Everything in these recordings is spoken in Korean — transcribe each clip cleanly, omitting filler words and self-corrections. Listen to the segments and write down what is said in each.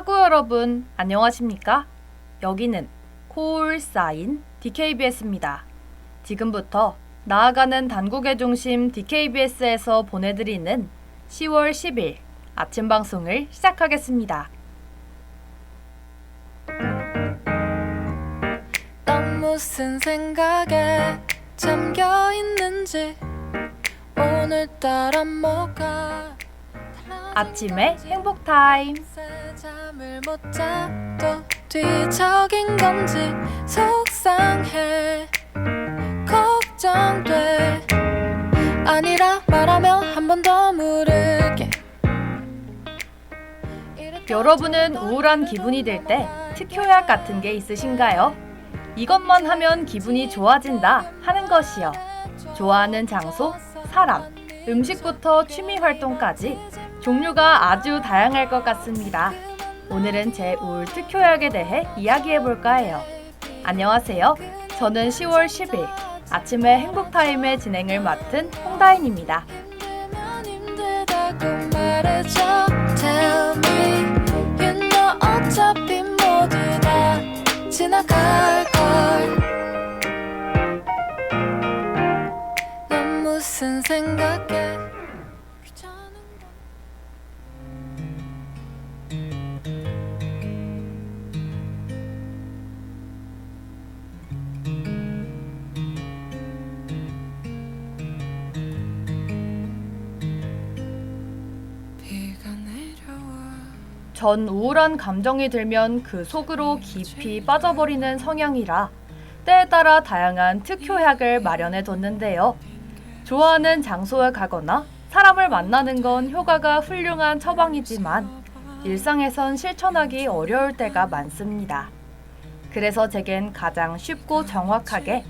학우 여러분, 안녕하십니까? 여기는 코울 사인 DKBS입니다. 지금부터 나아가는 단국의 중심 DKBS에서 보내드리는 10월 10일 아침 방송을 시작하겠습니다. 넌 무슨 생각에 잠겨 있는지 오늘따라 뭐가 아침의 행복 타임. 잠을 못 자도 뒤척인 건지 속상해 걱정돼 아니라 말하며 한 번 더 물을게. 여러분은 우울한 기분이 들 때 특효약 같은 게 있으신가요? 이것만 하면 기분이 좋아진다 하는 것이요. 좋아하는 장소, 사람, 음식부터 취미 활동까지 종류가 아주 다양할 것 같습니다. 오늘은 제 우울 특효약에 대해 이야기해볼까 해요. 안녕하세요. 저는 10월 10일 아침의 행복타임의 진행을 맡은 홍다인입니다. Tell me, you know 어차피 모두 다 지나갈걸. 넌 무슨 생각해? 귀찮은 건 비가 내려와. 전 우울한 감정이 들면 그 속으로 깊이 빠져버리는 성향이라 때에 따라 다양한 특효약을 마련해 뒀는데요. 좋아하는 장소에 가거나 사람을 만나는 건 효과가 훌륭한 처방이지만 일상에선 실천하기 어려울 때가 많습니다. 그래서 제겐 가장 쉽고 정확하게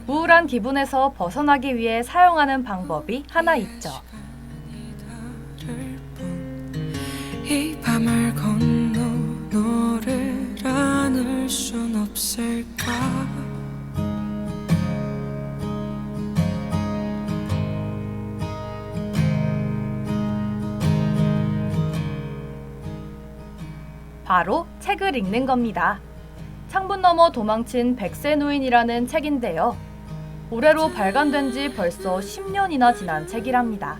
우울한 기분에서 벗어나기 위해 사용하는 방법이 하나 있죠. 이 밤을 건너 너를 안을 순 없을까. 바로 책을 읽는 겁니다. 창문 너머 도망친 백세 노인이라는 책인데요. 올해로 발간된 지 벌써 10년이나 지난 책이랍니다.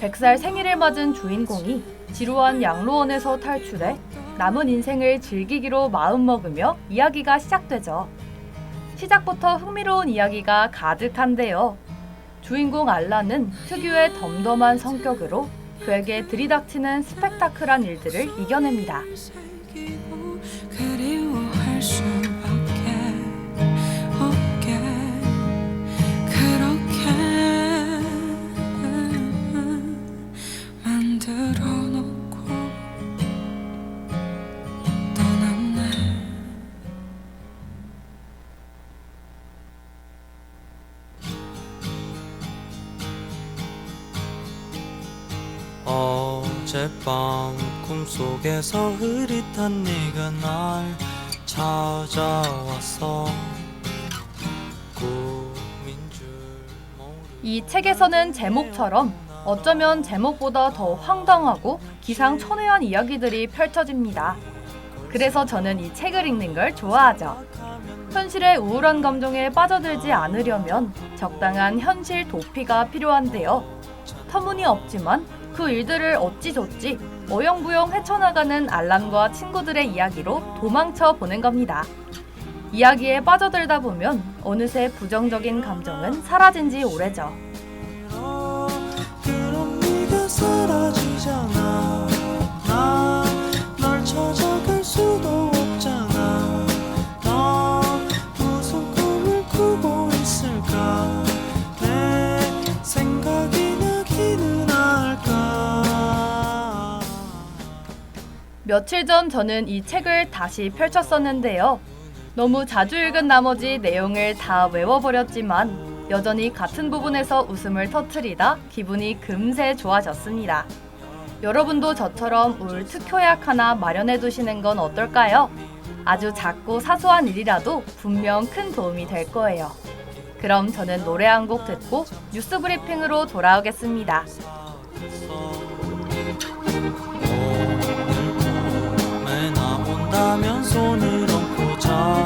100살 생일을 맞은 주인공이 지루한 양로원에서 탈출해 남은 인생을 즐기기로 마음먹으며 이야기가 시작되죠. 시작부터 흥미로운 이야기가 가득한데요. 주인공 알란은 특유의 덤덤한 성격으로 그에게 들이닥치는 스펙타클한 일들을 이겨냅니다. 새기고 그리워할 수밖에 없게 그렇게 만들어 놓고 떠났네. 어젯밤 꿈속에서 흐릿한 네가 날 찾아왔어. 꿈인 줄 모르. 이 책에서는 제목처럼 어쩌면 제목보다 더 황당하고 기상천외한 이야기들이 펼쳐집니다. 그래서 저는 이 책을 읽는 걸 좋아하죠. 현실의 우울한 감정에 빠져들지 않으려면 적당한 현실 도피가 필요한데요. 터무니없지만 그 일들을 어찌저찌 어영부영 헤쳐나가는 알란과 친구들의 이야기로 도망쳐 보는 겁니다. 이야기에 빠져들다 보면 어느새 부정적인 감정은 사라진 지 오래죠. 그럼 네가 사라지잖아. 나 널 찾아갈 수도 없잖아. 넌 무슨 꿈을 꾸고 있을까. 내 생각이 나기는 할까. 며칠 전 저는 이 책을 다시 펼쳤었는데요. 너무 자주 읽은 나머지 내용을 다 외워버렸지만 여전히 같은 부분에서 웃음을 터뜨리다 기분이 금세 좋아졌습니다. 여러분도 저처럼 우울 특효약 하나 마련해 두시는 건 어떨까요? 아주 작고 사소한 일이라도 분명 큰 도움이 될 거예요. 그럼 저는 노래 한 곡 듣고 뉴스 브리핑으로 돌아오겠습니다. 오늘 한다면 손을 얹고 자랑해야지.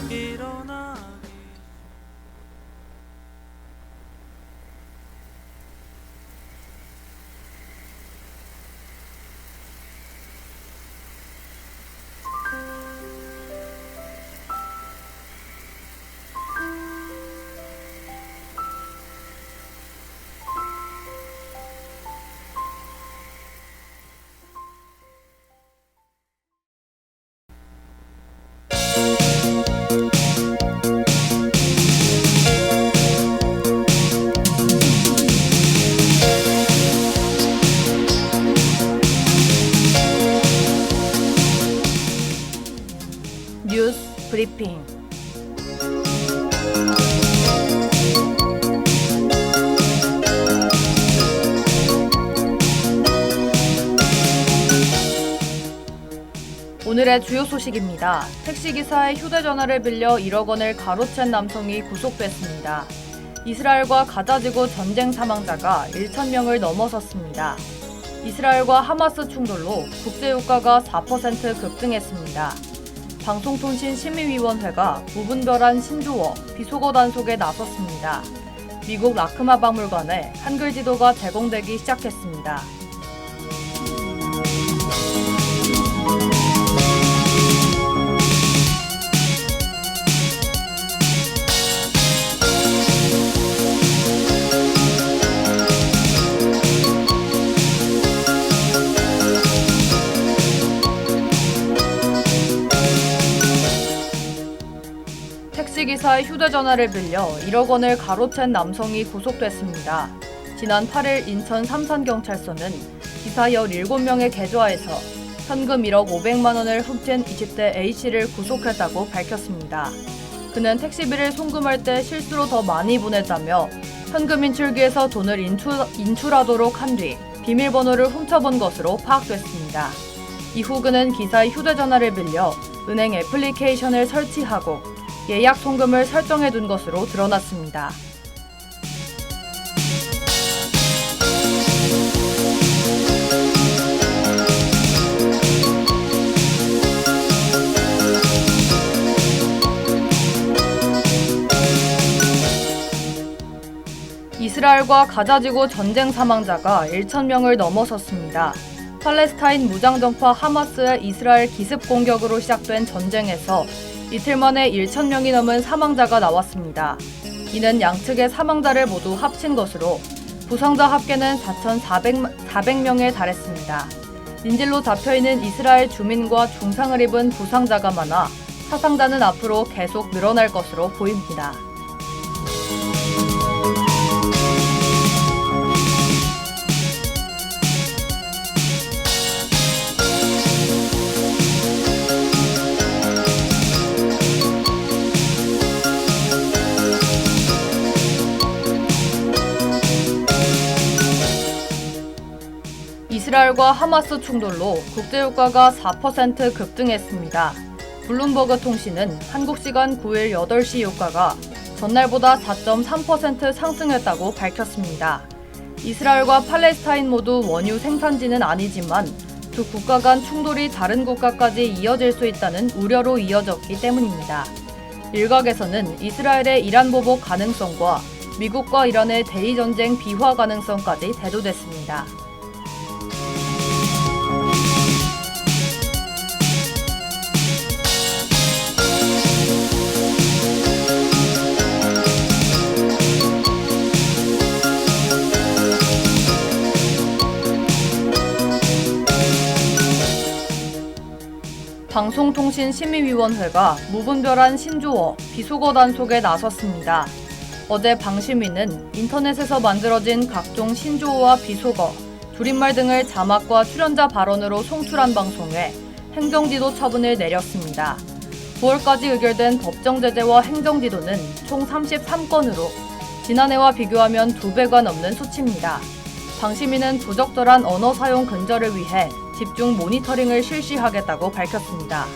일어나기. 뉴스 브리핑. 오늘의 주요 소식입니다. 택시기사의 휴대전화를 빌려 1억 원을 가로챈 남성이 구속됐습니다. 이스라엘과 가자지구 전쟁 사망자가 1,000명을 넘어섰습니다. 이스라엘과 하마스 충돌로 국제유가가 4% 급등했습니다. 방송통신심의위원회가 무분별한 신조어, 비속어 단속에 나섰습니다. 미국 라크마 박물관에 한글 지도가 제공되기 시작했습니다. 택시기사의 휴대전화를 빌려 1억 원을 가로챈 남성이 구속됐습니다. 지난 8일 인천 삼산경찰서는 기사 17명의 계좌에서 현금 1억 500만 원을 훔친 20대 A씨를 구속했다고 밝혔습니다. 그는 택시비를 송금할 때 실수로 더 많이 보냈다며 현금 인출기에서 돈을 인출하도록 한 뒤 비밀번호를 훔쳐본 것으로 파악됐습니다. 이후 그는 기사의 휴대전화를 빌려 은행 애플리케이션을 설치하고 예약 송금을 설정해둔 것으로 드러났습니다. 이스라엘과 가자지구 전쟁 사망자가 1,000명을 넘어섰습니다. 팔레스타인 무장정파 하마스의 이스라엘 기습 공격으로 시작된 전쟁에서 이틀 만에 1,000명이 넘은 사망자가 나왔습니다. 이는 양측의 사망자를 모두 합친 것으로 부상자 합계는 4,400명에 달했습니다. 인질로 잡혀있는 이스라엘 주민과 중상을 입은 부상자가 많아 사상자는 앞으로 계속 늘어날 것으로 보입니다. 이스라엘과 하마스 충돌로 국제유가가 4% 급등했습니다. 블룸버그 통신은 한국 시간 9일 8시 유가가 전날보다 4.3% 상승했다고 밝혔습니다. 이스라엘과 팔레스타인 모두 원유 생산지는 아니지만 두 국가 간 충돌이 다른 국가까지 이어질 수 있다는 우려로 이어졌기 때문입니다. 일각에서는 이스라엘의 이란 보복 가능성과 미국과 이란의 대리전쟁 비화 가능성까지 대두됐습니다. 방송통신심의위원회가 무분별한 신조어, 비속어 단속에 나섰습니다. 어제 방심위는 인터넷에서 만들어진 각종 신조어와 비속어, 줄임말 등을 자막과 출연자 발언으로 송출한 방송에 행정지도 처분을 내렸습니다. 9월까지 의결된 법정 제재와 행정지도는 총 33건으로 지난해와 비교하면 2배가 넘는 수치입니다. 방심위는 부적절한 언어 사용 근절을 위해 집중 모니터링을 실시하겠다고 밝혔습니다.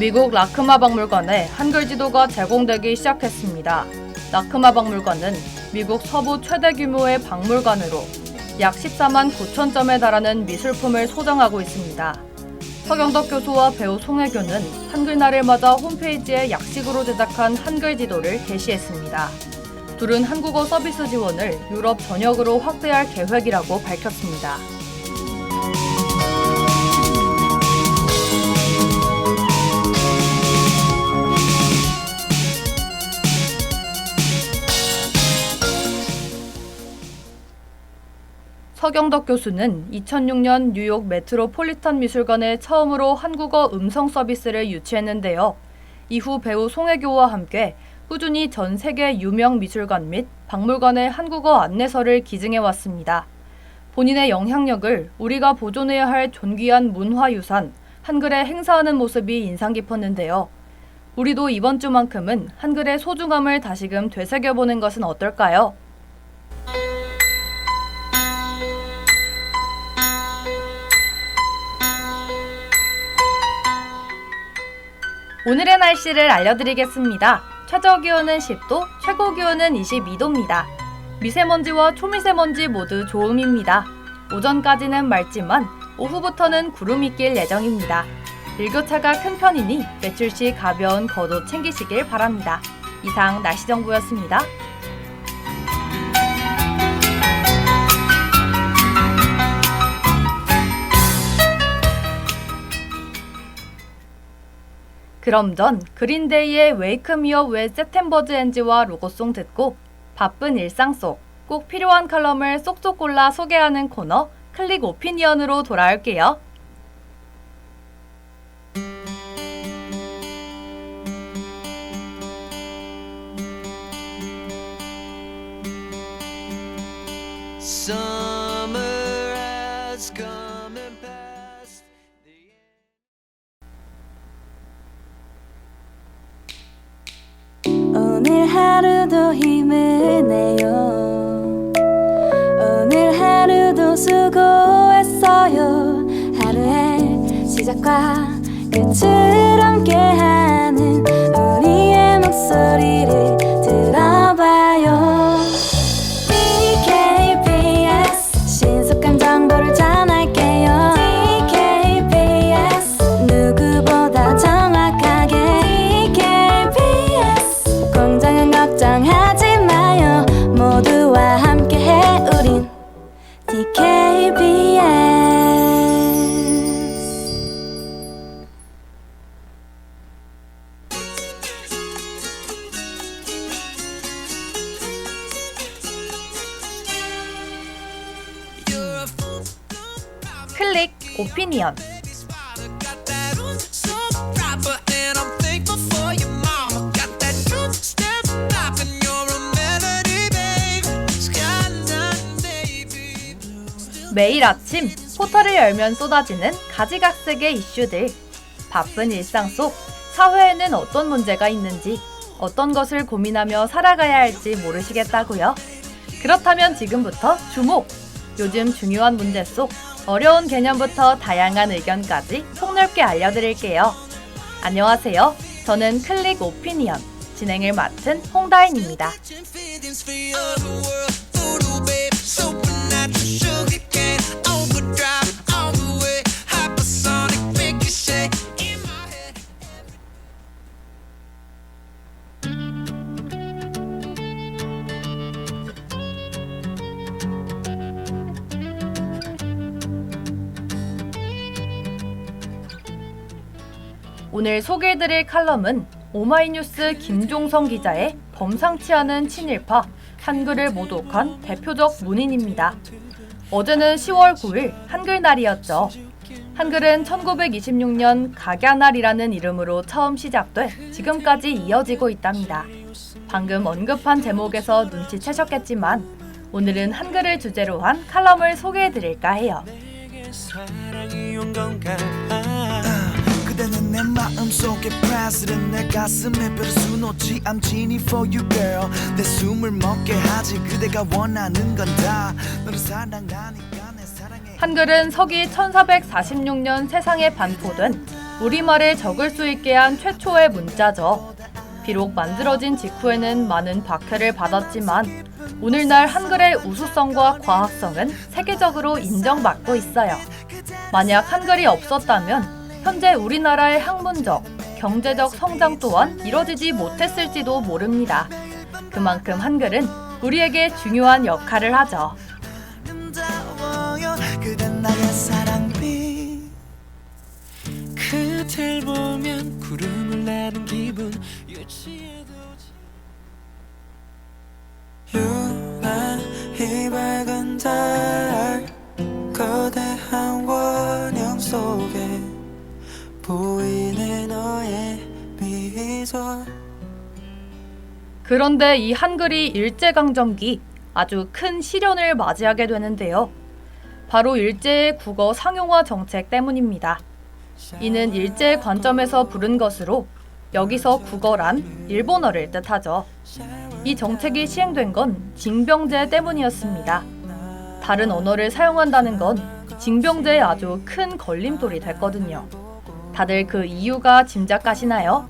미국 라크마 박물관에 한글 지도가 제공되기 시작했습니다. 라크마 박물관은 미국 서부 최대 규모의 박물관으로 약 14만 9천 점에 달하는 미술품을 소장하고 있습니다. 서경덕 교수와 배우 송혜교는 한글날을 맞아 홈페이지에 약식으로 제작한 한글 지도를 게시했습니다. 둘은 한국어 서비스 지원을 유럽 전역으로 확대할 계획이라고 밝혔습니다. 서경덕 교수는 2006년 뉴욕 메트로폴리탄 미술관에 처음으로 한국어 음성 서비스를 유치했는데요. 이후 배우 송혜교와 함께 꾸준히 전 세계 유명 미술관 및 박물관의 한국어 안내서를 기증해왔습니다. 본인의 영향력을 우리가 보존해야 할 존귀한 문화유산, 한글에 행사하는 모습이 인상 깊었는데요. 우리도 이번 주만큼은 한글의 소중함을 다시금 되새겨보는 것은 어떨까요? 오늘의 날씨를 알려드리겠습니다. 최저기온은 10도, 최고기온은 22도입니다. 미세먼지와 초미세먼지 모두 좋음입니다. 오전까지는 맑지만 오후부터는 구름이 낄 예정입니다. 일교차가 큰 편이니 외출 시 가벼운 겉옷 챙기시길 바랍니다. 이상 날씨 정보였습니다. 그럼 전 그린데이의 Wake Me Up with September's Ends와 로고송 듣고 바쁜 일상 속 꼭 필요한 칼럼을 쏙쏙 골라 소개하는 코너 클릭 오피니언으로 돌아올게요. Summer has come and passed. 오늘 하루도 힘을 내요. 오늘 하루도 수고했어요. 하루의 시작과 끝을 함께하는 우리의 목소리를 들어봐요. DKBS 신속한 정보를 전할게요. DKBS 누구보다 정확하게 DKBS 공정한 걱정하지 마요. 모두와 함께해 우린 DKBS. 클릭 오피니언. 매일 아침 포털을 열면 쏟아지는 가지각색의 이슈들. 바쁜 일상 속 사회에는 어떤 문제가 있는지, 어떤 것을 고민하며 살아가야 할지 모르시겠다고요? 그렇다면 지금부터 주목! 요즘 중요한 문제 속 어려운 개념부터 다양한 의견까지 폭넓게 알려드릴게요. 안녕하세요. 저는 클릭 오피니언 진행을 맡은 홍다인입니다. 오늘 소개해드릴 칼럼은 오마이뉴스 김종성 기자의 범상치 않은 친일파, 한글을 모독한 대표적 문인입니다. 어제는 10월 9일 한글날이었죠. 한글은 1926년 각야날이라는 이름으로 처음 시작돼 지금까지 이어지고 있답니다. 방금 언급한 제목에서 눈치채셨겠지만 오늘은 한글을 주제로 한 칼럼을 소개해드릴까 해요. 사랑이 온 건가? 그대는 내 마음속에 president 내 가슴에 별 수놓지 I'm genie for you girl 내 숨을 멎게 하지 그대가 원하는 건 다 너를 사랑하니까 내 사랑에 한글은 서기 1446년 세상에 반포된 우리말을 적을 수 있게 한 최초의 문자죠. 비록 만들어진 직후에는 많은 박해를 받았지만 오늘날 한글의 우수성과 과학성은 세계적으로 인정받고 있어요. 만약 한글이 없었다면 현재 우리나라의 학문적, 경제적 성장 또한 이뤄지지 못했을지도 모릅니다. 그만큼 한글은 우리에게 중요한 역할을 하죠. 아름다워요 그댄 나의 사랑빛 그댈 보면 구름을 나는 기분 유치해도 유난히 밝은 달 거대한 원형 속에 보이는 너의 미소. 그런데 이 한글이 일제강점기 아주 큰 시련을 맞이하게 되는데요. 바로 일제의 국어 상용화 정책 때문입니다. 이는 일제의 관점에서 부른 것으로 여기서 국어란 일본어를 뜻하죠. 이 정책이 시행된 건 징병제 때문이었습니다. 다른 언어를 사용한다는 건 징병제에 아주 큰 걸림돌이 됐거든요. 다들 그 이유가 짐작가시나요?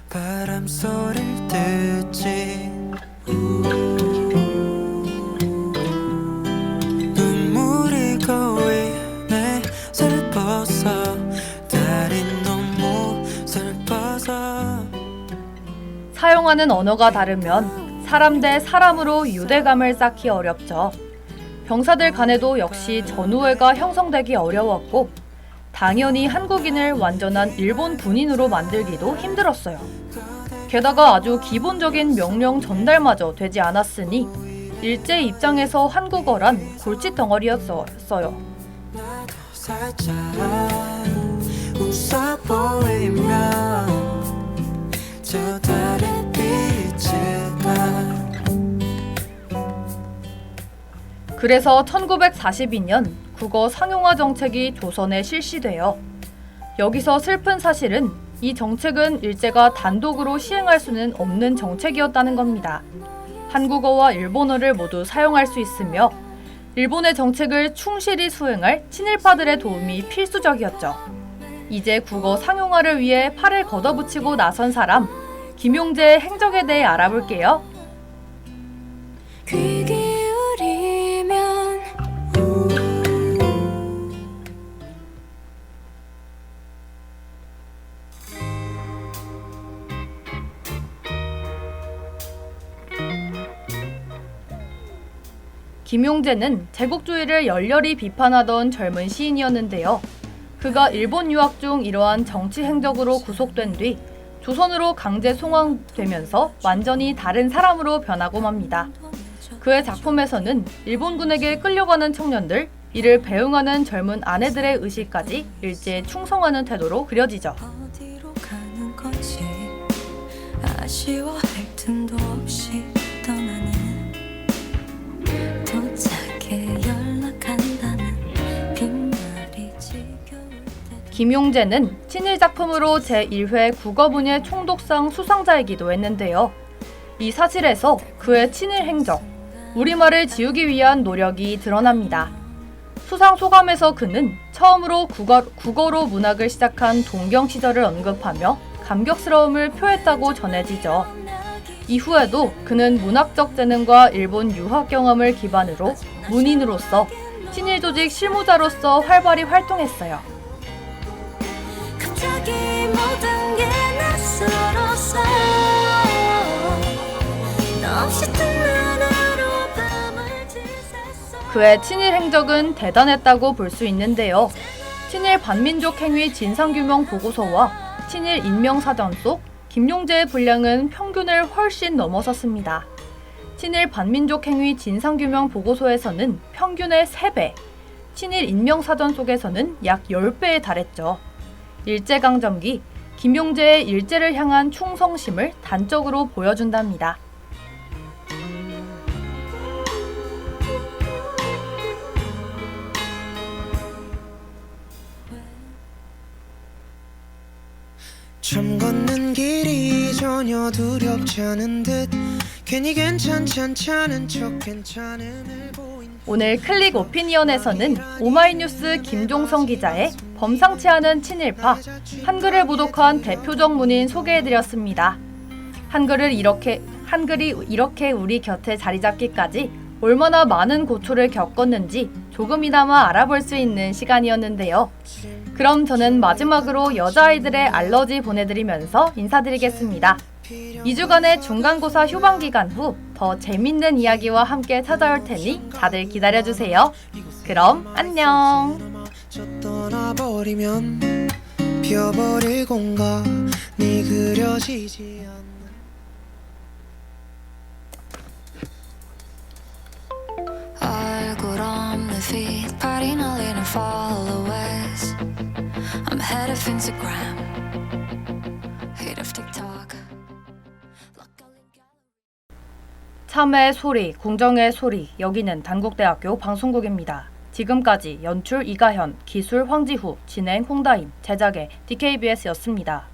바람 소리를 듣지 눈물이 고이네 슬퍼서 달이 너무 슬퍼서. 사용하는 언어가 다르면 사람 대 사람으로 유대감을 쌓기 어렵죠. 병사들 간에도 역시 전우애가 형성되기 어려웠고 당연히 한국인을 완전한 일본 군인으로 만들기도 힘들었어요. 게다가 아주 기본적인 명령 전달마저 되지 않았으니 일제 입장에서 한국어란 골칫덩어리였어요. 살짝 웃어 보이면 저 달의 빛을 봐. 그래서 1942년 국어 상용화 정책이 조선에 실시되어 여기서 슬픈 사실은 이 정책은 일제가 단독으로 시행할 수는 없는 정책이었다는 겁니다. 한국어와 일본어를 모두 사용할 수 있으며 일본의 정책을 충실히 수행할 친일파들의 도움이 필수적이었죠. 이제 국어 상용화를 위해 팔을 걷어붙이고 나선 사람, 김용재의 행적에 대해 알아볼게요. 귀 기울이면 김용재는 제국주의를 열렬히 비판하던 젊은 시인이었는데요. 그가 일본 유학 중 이러한 정치 행적으로 구속된 뒤 조선으로 강제 송환되면서 완전히 다른 사람으로 변하고 맙니다. 그의 작품에서는 일본군에게 끌려가는 청년들, 이를 배웅하는 젊은 아내들의 의식까지 일제에 충성하는 태도로 그려지죠. 어디로 가는 거지 아쉬워할 틈도 없이 떠나는 도착해 연락한다는 빈말이 지겨울 때. 김용재는 친일 작품으로 제1회 국어분야 총독상 수상자이기도 했는데요. 이 사실에서 그의 친일 행적, 우리말을 지우기 위한 노력이 드러납니다. 수상 소감에서 그는 처음으로 국어로 문학을 시작한 동경 시절을 언급하며 감격스러움을 표했다고 전해지죠. 이후에도 그는 문학적 재능과 일본 유학 경험을 기반으로 문인으로서 친일 조직 실무자로서 활발히 활동했어요. 갑자기 모든 게 낯설어서 너 없이 뜬 눈으로 밤을 지샜어. 그의 친일 행적은 대단했다고 볼 수 있는데요. 친일 반민족 행위 진상규명 보고서와 친일 인명사전 속 김용재의 분량은 평균을 훨씬 넘어섰습니다. 친일 반민족 행위 진상규명 보고서에서는 평균의 3배, 친일 인명사전 속에서는 약 10배에 달했죠. 일제강점기, 김용재의 일제를 향한 충성심을 단적으로 보여준답니다. 참 걷는 길이 전혀 두렵지 않은 듯 괜히 괜찮지 않은 척 괜찮음을 보인 오늘 클릭 오피니언에서는 오마이뉴스 김종성 기자의 범상치 않은 친일파, 한글을 모독한 대표적 문인 소개해드렸습니다. 한글이 이렇게 우리 곁에 자리 잡기까지 얼마나 많은 고초를 겪었는지 조금이나마 알아볼 수 있는 시간이었는데요. 그럼 저는 마지막으로 여자아이들의 알러지 보내드리면서 인사드리겠습니다. 2주간의 중간고사 휴방기간 후 더 재밌는 이야기와 함께 찾아올 테니 다들 기다려주세요. 그럼 안녕. 떠나버리면 비어버릴 공간이 그려지지 않아 얼굴 없는 feet party 날리는 followers I'm head of Instagram head of TikTok 참의 소리, 공정의 소리, 여기는 단국대학교 방송국입니다. 지금까지 연출 이가현, 기술 황지후, 진행 홍다임, 제작의 DKBS였습니다.